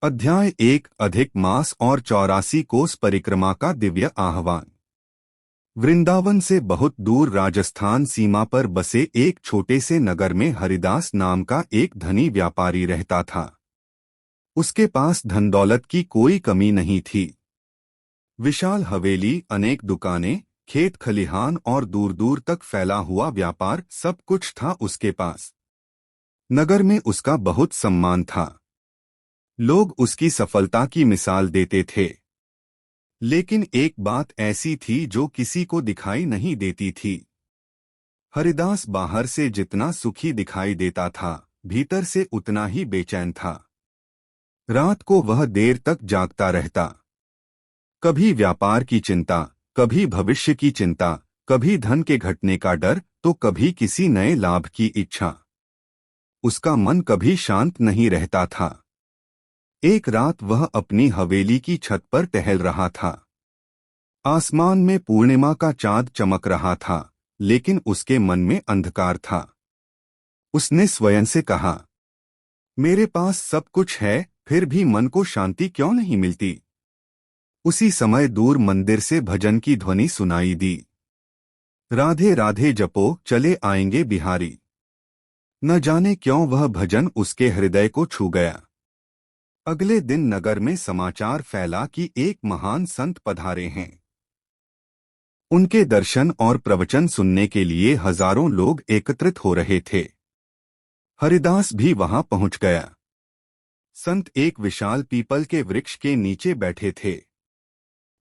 अध्याय 1 अधिक मास और 84 कोस परिक्रमा का दिव्य आह्वान। वृंदावन से बहुत दूर राजस्थान सीमा पर बसे एक छोटे से नगर में हरिदास नाम का एक धनी व्यापारी रहता था। उसके पास धन दौलत की कोई कमी नहीं थी। विशाल हवेली, अनेक दुकानें, खेत खलिहान और दूर दूर तक फैला हुआ व्यापार, सब कुछ था उसके पास। नगर में उसका बहुत सम्मान था। लोग उसकी सफलता की मिसाल देते थे। लेकिन एक बात ऐसी थी जो किसी को दिखाई नहीं देती थी। हरिदास बाहर से जितना सुखी दिखाई देता था, भीतर से उतना ही बेचैन था। रात को वह देर तक जागता रहता। कभी व्यापार की चिंता, कभी भविष्य की चिंता, कभी धन के घटने का डर, तो कभी किसी नए लाभ की इच्छा। उसका मन कभी शांत नहीं रहता था। एक रात वह अपनी हवेली की छत पर टहल रहा था। आसमान में पूर्णिमा का चांद चमक रहा था, लेकिन उसके मन में अंधकार था। उसने स्वयं से कहा, मेरे पास सब कुछ है, फिर भी मन को शांति क्यों नहीं मिलती। उसी समय दूर मंदिर से भजन की ध्वनि सुनाई दी। राधे राधे जपो, चले आएंगे बिहारी। न जाने क्यों वह भजन उसके हृदय को छू गया। अगले दिन नगर में समाचार फैला कि एक महान संत पधारे हैं। उनके दर्शन और प्रवचन सुनने के लिए हजारों लोग एकत्रित हो रहे थे। हरिदास भी वहां पहुंच गया। संत एक विशाल पीपल के वृक्ष के नीचे बैठे थे।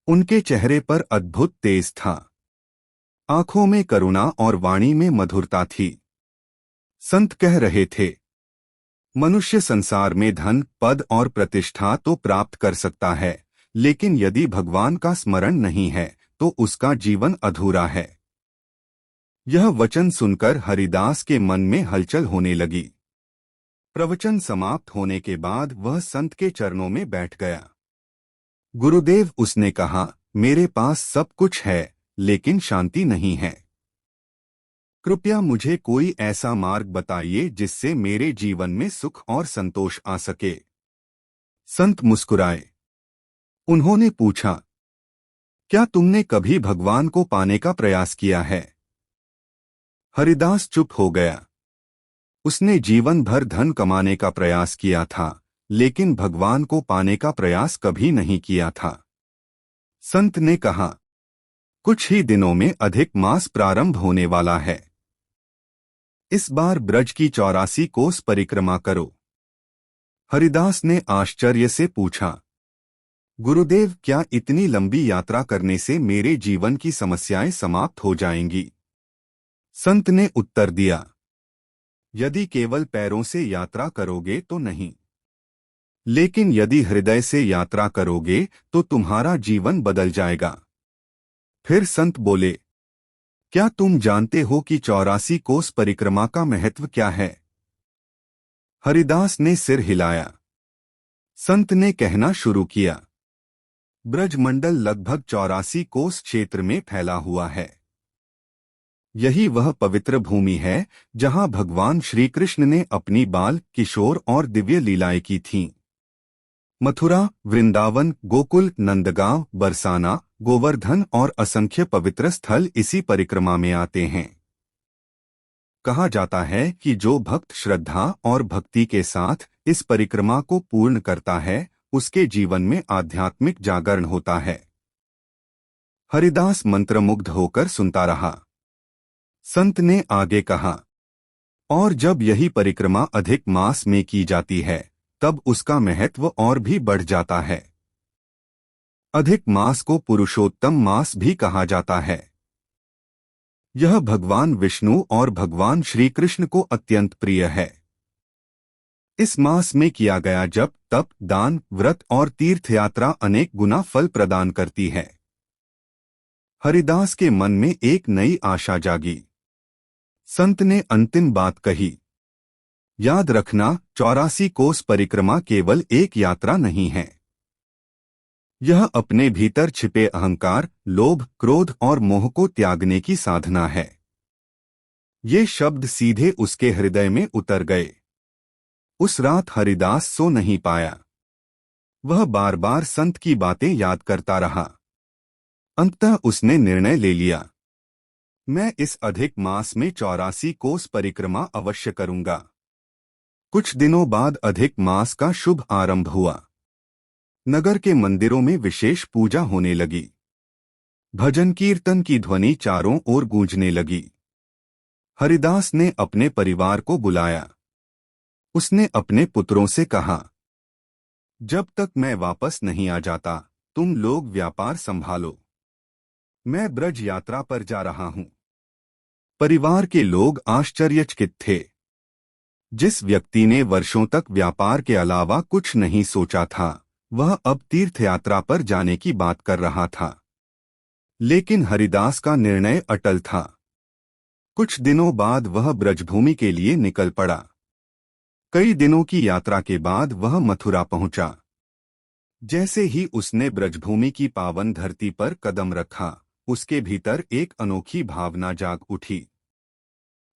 उनके चेहरे पर अद्भुत तेज था। आंखों में करुणा और वाणी में मधुरता थी। संत कह रहे थे, मनुष्य संसार में धन, पद और प्रतिष्ठा तो प्राप्त कर सकता है, लेकिन यदि भगवान का स्मरण नहीं है तो उसका जीवन अधूरा है। यह वचन सुनकर हरिदास के मन में हलचल होने लगी। प्रवचन समाप्त होने के बाद वह संत के चरणों में बैठ गया। गुरुदेव, उसने कहा, मेरे पास सब कुछ है, लेकिन शांति नहीं है। कृपया मुझे कोई ऐसा मार्ग बताइए जिससे मेरे जीवन में सुख और संतोष आ सके। संत मुस्कुराए। उन्होंने पूछा, क्या तुमने कभी भगवान को पाने का प्रयास किया है? हरिदास चुप हो गया। उसने जीवन भर धन कमाने का प्रयास किया था, लेकिन भगवान को पाने का प्रयास कभी नहीं किया था। संत ने कहा, कुछ ही दिनों में अधिक मास प्रारंभ होने वाला है। इस बार ब्रज की 84 कोस परिक्रमा करो। हरिदास ने आश्चर्य से पूछा, गुरुदेव, क्या इतनी लंबी यात्रा करने से मेरे जीवन की समस्याएं समाप्त हो जाएंगी? संत ने उत्तर दिया, यदि केवल पैरों से यात्रा करोगे तो नहीं, लेकिन यदि हृदय से यात्रा करोगे तो तुम्हारा जीवन बदल जाएगा। फिर संत बोले, क्या तुम जानते हो कि 84 कोस परिक्रमा का महत्व क्या है? हरिदास ने सिर हिलाया। संत ने कहना शुरू किया, ब्रजमंडल लगभग 84 कोस क्षेत्र में फैला हुआ है। यही वह पवित्र भूमि है जहां भगवान श्री कृष्ण ने अपनी बाल, किशोर और दिव्य लीलाएं की थीं। मथुरा, वृंदावन, गोकुल, नंदगांव, बरसाना, गोवर्धन और असंख्य पवित्र स्थल इसी परिक्रमा में आते हैं। कहा जाता है कि जो भक्त श्रद्धा और भक्ति के साथ इस परिक्रमा को पूर्ण करता है, उसके जीवन में आध्यात्मिक जागरण होता है। हरिदास मंत्रमुग्ध होकर सुनता रहा। संत ने आगे कहा, और जब यही परिक्रमा अधिक मास में की जाती है, तब उसका महत्व और भी बढ़ जाता है। अधिक मास को पुरुषोत्तम मास भी कहा जाता है। यह भगवान विष्णु और भगवान श्री कृष्ण को अत्यंत प्रिय है। इस मास में किया गया जप, तप, दान, व्रत और तीर्थयात्रा अनेक गुना फल प्रदान करती है। हरिदास के मन में एक नई आशा जागी। संत ने अंतिम बात कही, याद रखना, 84 कोस परिक्रमा केवल एक यात्रा नहीं है। यह अपने भीतर छिपे अहंकार, लोभ, क्रोध और मोह को त्यागने की साधना है। ये शब्द सीधे उसके हृदय में उतर गए। उस रात हरिदास सो नहीं पाया। वह बार बार संत की बातें याद करता रहा। अंततः उसने निर्णय ले लिया, मैं इस अधिक मास में 84 कोस परिक्रमा अवश्य करूंगा। कुछ दिनों बाद अधिक मास का शुभ आरंभ हुआ। नगर के मंदिरों में विशेष पूजा होने लगी। भजन कीर्तन की ध्वनि चारों ओर गूंजने लगी। हरिदास ने अपने परिवार को बुलाया। उसने अपने पुत्रों से कहा, जब तक मैं वापस नहीं आ जाता तुम लोग व्यापार संभालो, मैं ब्रज यात्रा पर जा रहा हूं। परिवार के लोग आश्चर्यचकित थे। जिस व्यक्ति ने वर्षों तक व्यापार के अलावा कुछ नहीं सोचा था, वह अब तीर्थयात्रा पर जाने की बात कर रहा था। लेकिन हरिदास का निर्णय अटल था। कुछ दिनों बाद वह ब्रजभूमि के लिए निकल पड़ा। कई दिनों की यात्रा के बाद वह मथुरा पहुंचा। जैसे ही उसने ब्रजभूमि की पावन धरती पर कदम रखा, उसके भीतर एक अनोखी भावना जाग उठी।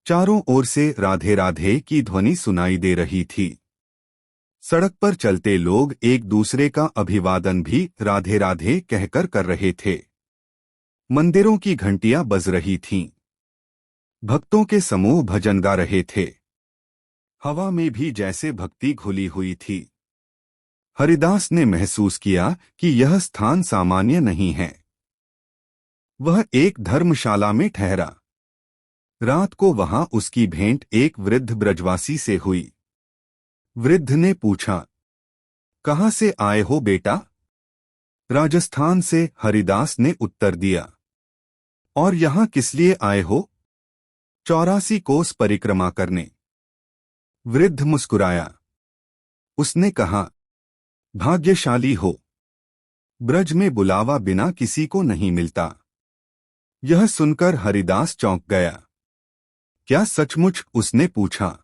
चारों ओर से राधे राधे की ध्वनि सुनाई दे रही थी। सड़क पर चलते लोग एक दूसरे का अभिवादन भी राधे राधे कहकर कर रहे थे। मंदिरों की घंटियां बज रही थीं। भक्तों के समूह भजन गा रहे थे। हवा में भी जैसे भक्ति घुली हुई थी। हरिदास ने महसूस किया कि यह स्थान सामान्य नहीं है। वह एक धर्मशाला में ठहरा। रात को वहां उसकी भेंट एक वृद्ध ब्रजवासी से हुई। वृद्ध ने पूछा, कहां से आए हो बेटा? राजस्थान से, हरिदास ने उत्तर दिया। और यहां किस लिए आए हो? 84 कोस परिक्रमा करने। वृद्ध मुस्कुराया। उसने कहा, भाग्यशाली हो। ब्रज में बुलावा बिना किसी को नहीं मिलता। यह सुनकर हरिदास चौंक गया। क्या सचमुच? उसने पूछा।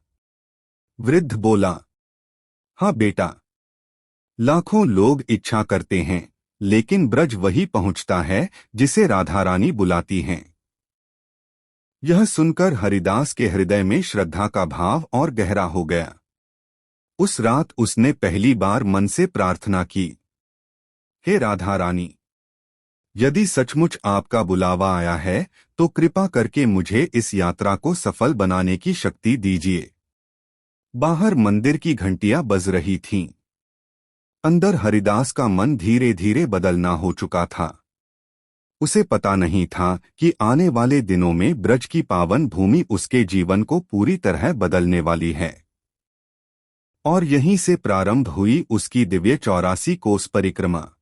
वृद्ध बोला, हाँ बेटा, लाखों लोग इच्छा करते हैं, लेकिन ब्रज वही पहुंचता है जिसे राधा रानी बुलाती हैं। यह सुनकर हरिदास के हृदय में श्रद्धा का भाव और गहरा हो गया। उस रात उसने पहली बार मन से प्रार्थना की, हे राधा रानी, यदि सचमुच आपका बुलावा आया है तो कृपा करके मुझे इस यात्रा को सफल बनाने की शक्ति दीजिए। बाहर मंदिर की घंटियां बज रही थीं। अंदर हरिदास का मन धीरे धीरे बदलना हो चुका था। उसे पता नहीं था कि आने वाले दिनों में ब्रज की पावन भूमि उसके जीवन को पूरी तरह बदलने वाली है। और यहीं से प्रारंभ हुई उसकी दिव्य 84 कोस परिक्रमा।